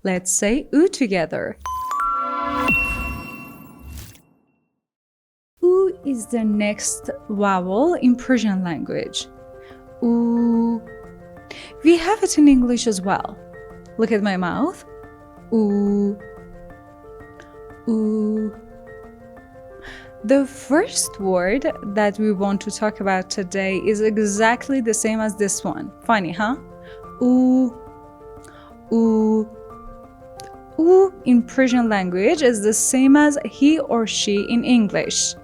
Let's say oo together. Oo is the next vowel in Persian language. Oo. We have it in English as well. Look at my mouth. Oo. Oo. The first word that we want to talk about today is exactly the same as this one. Funny, huh? Oo. Oo. Oo in Persian language is the same as he or she in English.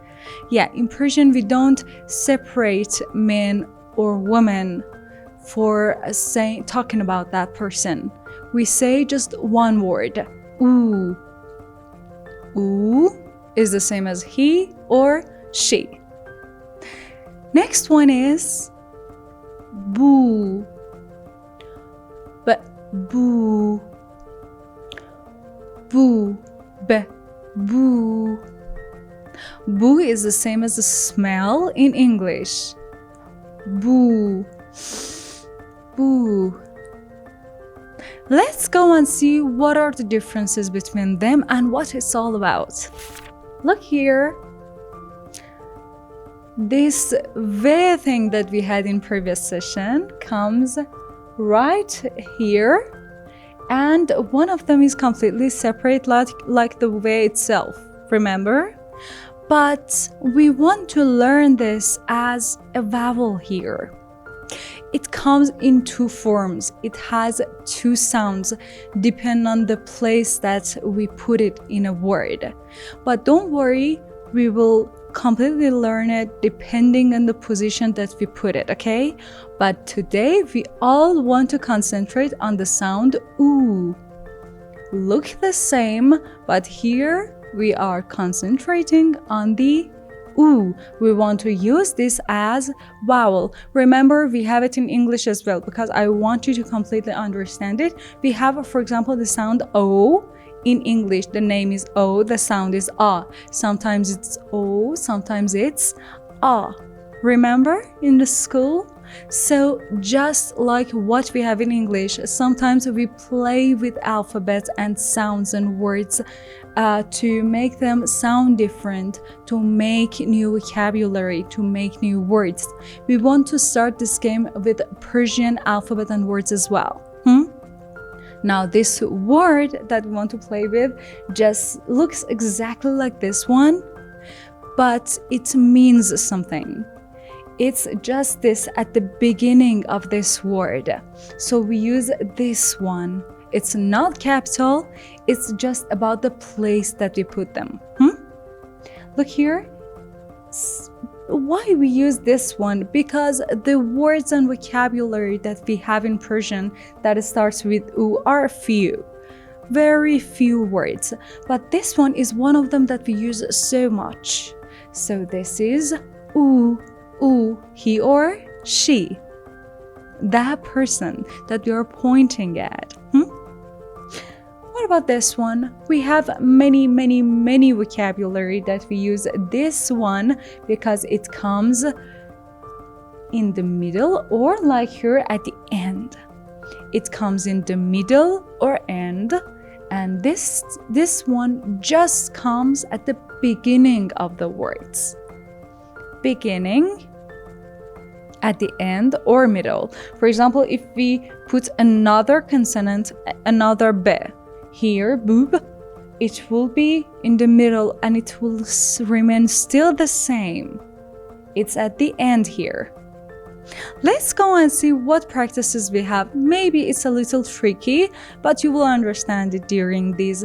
Yeah, in Persian we don't separate men or women for talking about that person. We say just one word. Oo. Oo is the same as he or she. Next one is boo. But boo. Boo. Boo. Boo is the same as the smell in English. Boo. Boo. Let's go and see what are the differences between them and what it's all about. Look here. This V thing that we had in previous session comes right here, and one of them is completely separate like the V itself, remember? But we want to learn this as a vowel here. It comes in two forms. It has two sounds depending on the place that we put it in a word. But don't worry, we will completely learn it depending on the position that we put it, okay? But today we all want to concentrate on the sound oo. Look the same, but here we are concentrating on the oo. We want to use this as vowel. Remember, we have it in English as well because I want you to completely understand it. We have, for example, the sound O. In English, the name is O, the sound is A. Sometimes it's O, sometimes it's A. Remember in the school? So just like what we have in English, sometimes we play with alphabets and sounds and words to make them sound different, to make new vocabulary, to make new words. We want to start this game with Persian alphabet and words as well. Now this word that we want to play with just looks exactly like this one, but it means something. It's just this at the beginning of this word. So we use this one. It's not capital, it's just about the place that we put them. Look here. Why we use this one? Because the words and vocabulary that we have in Persian that starts with oo are few. Very few words. But this one is one of them that we use so much. So this is oo. Oo, he or she. That person that we are pointing at. What about this one? We have many vocabulary that we use this one because it comes in the middle or like here at the end. It comes in the middle or end, and this one just comes at the beginning of the words. Beginning, at the end, or middle. For example, if we put another consonant, another B, here, boob, it will be in the middle and it will remain still the same. It's at the end here. Let's go and see what practices we have. Maybe it's a little tricky, but you will understand it during these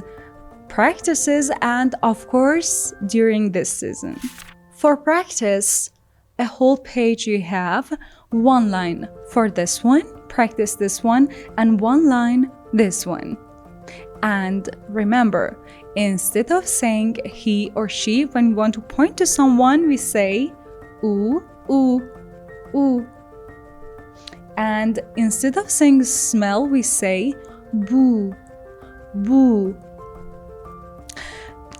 practices and, of course, during this season. For practice, a whole page you have, one line for this one, practice this one, and one line this one. And remember, instead of saying he or she, when we want to point to someone, we say oo, oo, oo. And instead of saying smell, we say boo, boo.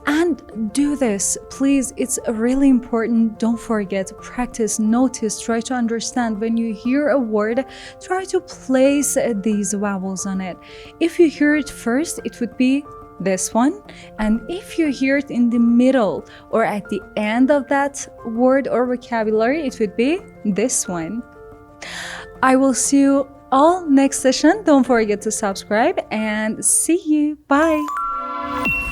And do this, please. It's really important. Don't forget, practice, notice, try to understand. When you hear a word, try to place these vowels on it. If you hear it first, it would be this one, and if you hear it in the middle or at the end of that word or vocabulary, it would be this one. I will see you all next session. Don't forget to subscribe and see you. Bye.